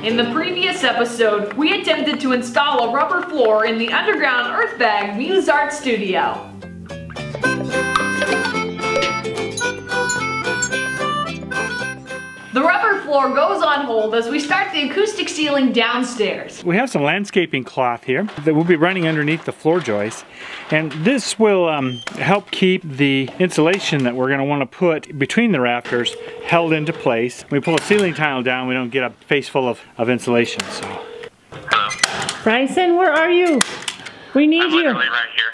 In the previous episode, we attempted to install a rubber floor in the underground Earthbag Muse Art Studio. The rubber floor goes on hold as we start the acoustic ceiling downstairs. We have some landscaping cloth here that will be running underneath the floor joists, and this will help keep the insulation that we're going to want to put between the rafters held into place. When we pull a ceiling tile down, we don't get a face full of insulation. So. Bryson, where are you? We need you. I'm literally right here.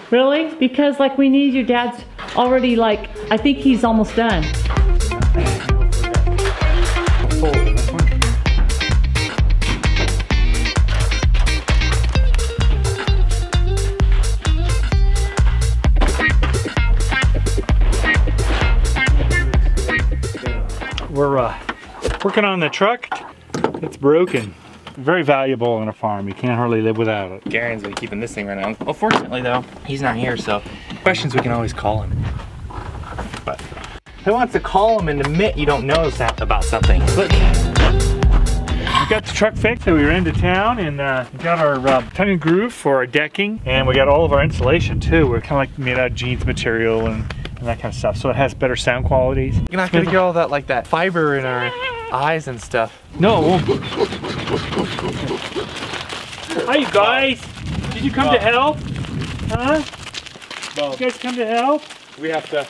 Really? Because like we need you. Dad's already like, I think he's almost done. We're working on the truck. It's broken. Very valuable on a farm. You can't hardly live without it. Garen's been keeping this thing running. Well, fortunately though, he's not here, so questions we can always call him. But who wants to call him and admit you don't know about something? Look. We got the truck fixed, so we were into town, and we got our tongue and groove for our decking, and we got all of our insulation too. We're kind of like made out of jeans material and that kind of stuff, so it has better sound qualities. You're not gonna get all that like that fiber in our eyes and stuff. No, it won't. Hi, you guys. Did you come to help? Huh? No. You guys come to help? We have to.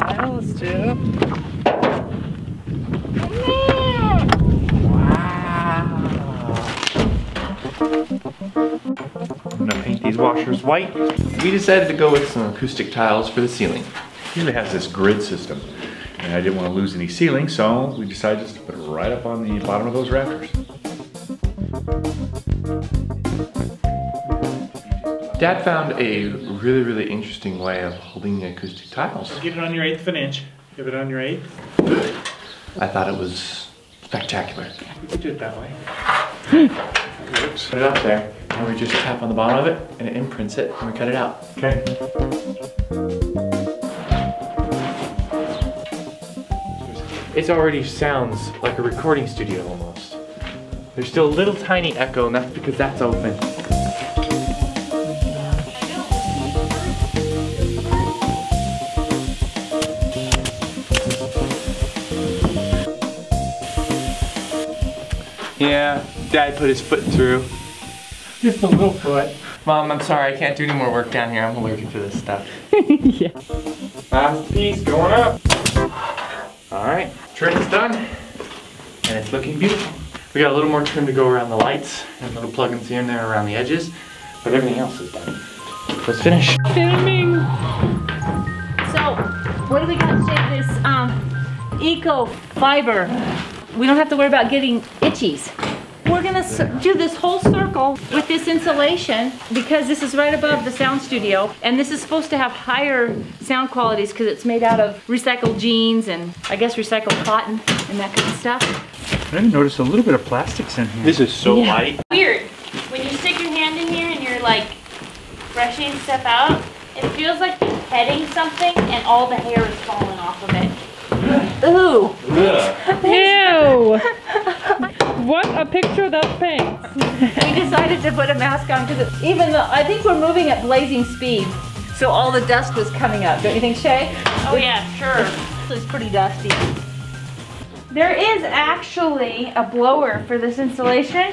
Tiles too. I'm gonna paint these washers white. We decided to go with some acoustic tiles for the ceiling. It really has this grid system, and I didn't want to lose any ceiling, so we decided just to put it right up on the bottom of those rafters. Dad found a really interesting way of holding the acoustic tiles. Get it on your 1/8 of an inch. Give it on your 1/8. I thought it was spectacular. We could do it that way. Put it up there, and we just tap on the bottom of it, and it imprints it, and we cut it out. Okay. It already sounds like a recording studio almost. There's still a little tiny echo, and that's because that's open. Yeah, Dad put his foot through. Just a little foot. Mom, I'm sorry, I can't do any more work down here. I'm allergic to this stuff. Yeah. Last piece going up. All right, trim is done, and it's looking beautiful. We got a little more trim to go around the lights, and little plugins here and there around the edges, but everything else is done. Let's finish. Filming. So, what are we gonna say this eco fiber? We don't have to worry about getting itchies. We're gonna do this whole circle with this insulation because this is right above the sound studio, and this is supposed to have higher sound qualities because it's made out of recycled jeans and I guess recycled cotton and that kind of stuff. I noticed a little bit of plastics in here. This is so light. Weird. When you stick your hand in here and you're like brushing stuff out, it feels like you're petting something and all the hair is falling off of it. Ooh. Ugh. Ew. What a picture that paints. We decided to put a mask on because even though I think we're moving at blazing speed, so all the dust was coming up. Don't you think, Shay? Oh yeah, sure. It's pretty dusty. There is actually a blower for this insulation,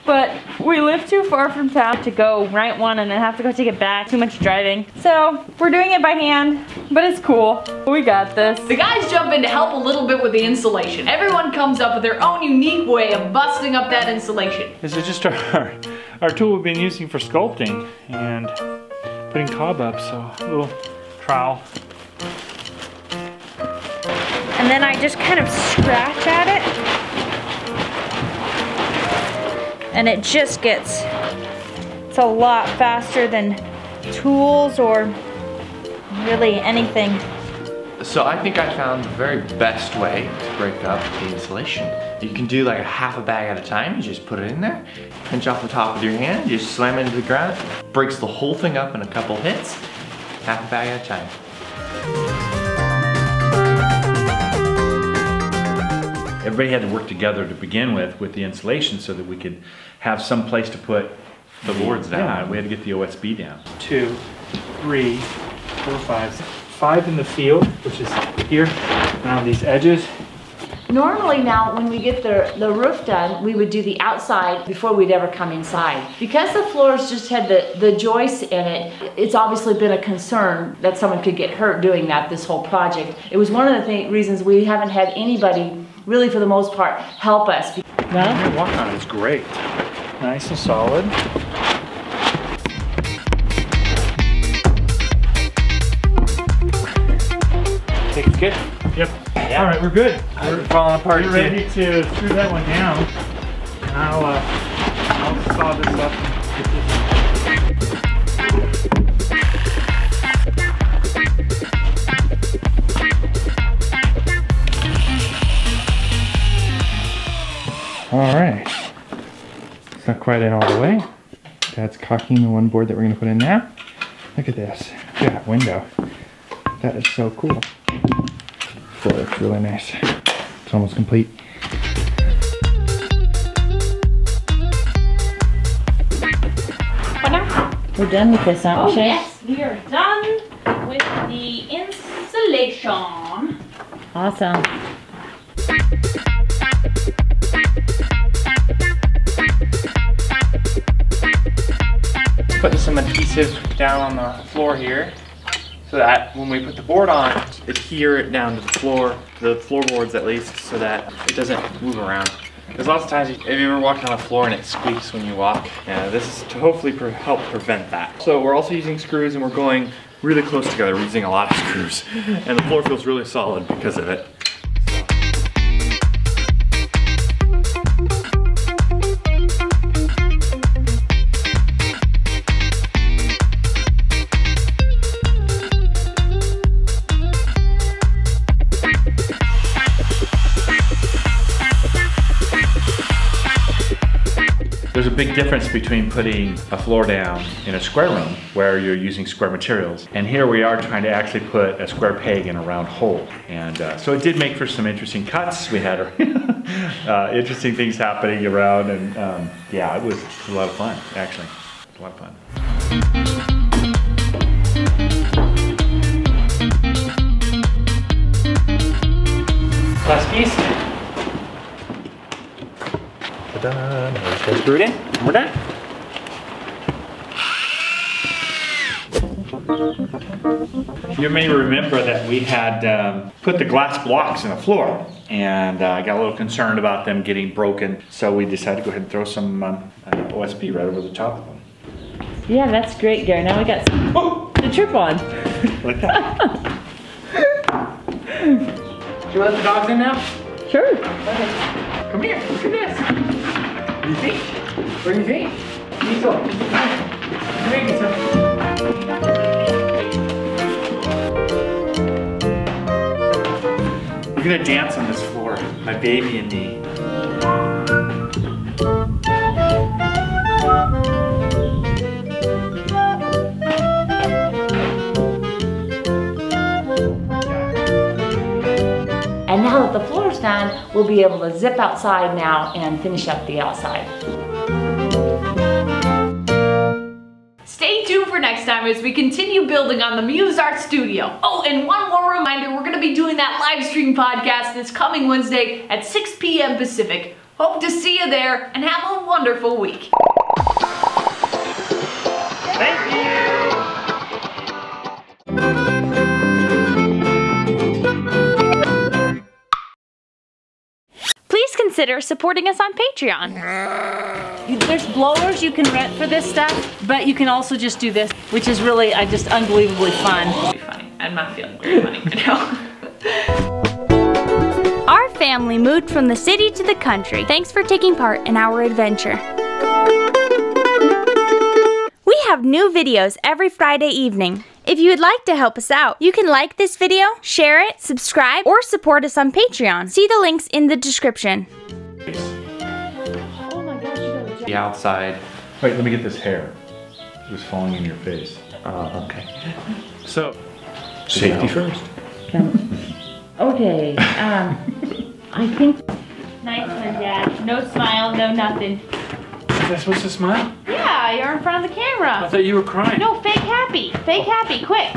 but we live too far from town to go rent one and then have to go take it back. Too much driving. So we're doing it by hand, but it's cool. We got this. The guys jump in to help a little bit with the insulation. Everyone comes up with their own unique way of busting up that insulation. This is just our tool we've been using for sculpting and putting cob up, so a little trowel. And then I just kind of scratch at it. And it just gets, it's a lot faster than tools or really anything. So I think I found the very best way to break up the insulation. You can do like a half a bag at a time. You just put it in there, pinch off the top with your hand, you just slam it into the ground. Breaks the whole thing up in a couple hits, half a bag at a time. everybody had to work together to begin with the insulation so that we could have some place to put The boards down. Yeah, we had to get the OSB down. 2, 3, 4, 5, 5 in the field, which is here around these edges. Normally now, when we get the roof done, we would do the outside before we'd ever come inside. Because the floors just had the joists in it, it's obviously been a concern that someone could get hurt doing that, this whole project. It was one of the reasons we haven't had anybody, really for the most part, help us. Well, walk on it's great. Nice and solid. Think it's good? Yep. Yeah. All right, we're good. We're falling apart. We're ready to screw that one down. And I'll saw this up. All right. It's not quite in all the way. Dad's caulking the one board that we're gonna put in now. Look at this. Look at that window. That is so cool. Boy, that's really nice. It's almost complete. We're done with this, aren't we, Shay? Yes, we are done with the insulation. Awesome. Putting some adhesive down on the floor here so that when we put the board on, adhere it down to the floorboards at least, so that it doesn't move around. Because lots of times, if you ever walked on a floor and it squeaks when you walk, this is to hopefully help prevent that. So we're also using screws, and we're going really close together. We're using a lot of screws, and the floor feels really solid because of it. There's a big difference between putting a floor down in a square room where you're using square materials, and here we are trying to actually put a square peg in a round hole. And so it did make for some interesting cuts. We had interesting things happening around, and yeah, it was a lot of fun, actually. It was a lot of fun. Last piece. Ta-da! Now we just gotta screw it in, and we're done. You may remember that we had put the glass blocks in the floor, and I got a little concerned about them getting broken, so we decided to go ahead and throw some OSB right over the top of them. Yeah, that's great, Gary. Now we got some to trip on. Like that. Should we let the dogs in now? Sure. Okay. Come here, look at this. What do you think? What do you think? Diesel, come here, Diesel. We're gonna dance on this floor, my baby and me. And now that the floor's done, we'll be able to zip outside now and finish up the outside. Stay tuned for next time as we continue building on the Muse Art Studio. Oh, and one more reminder, we're gonna be doing that live stream podcast this coming Wednesday at 6 p.m. Pacific. Hope to see you there and have a wonderful week. Thank you. Please consider supporting us on Patreon. There's blowers you can rent for this stuff, but you can also just do this, which is really just unbelievably fun. It'll be funny. I'm not feeling very funny right now. Our family moved from the city to the country. Thanks for taking part in our adventure. We have new videos every Friday evening. If you would like to help us out, you can like this video, share it, subscribe, or support us on Patreon. See the links in the description. Oh my gosh, you gotta jump. The outside. Wait, let me get this hair. It was falling in your face. Okay. So, safety first. Okay, I think Nice one, Dad. No smile, no nothing. Was I supposed to smile? Yeah, you're in front of the I camera. thought you were crying. No, fake happy. Fake happy, quick.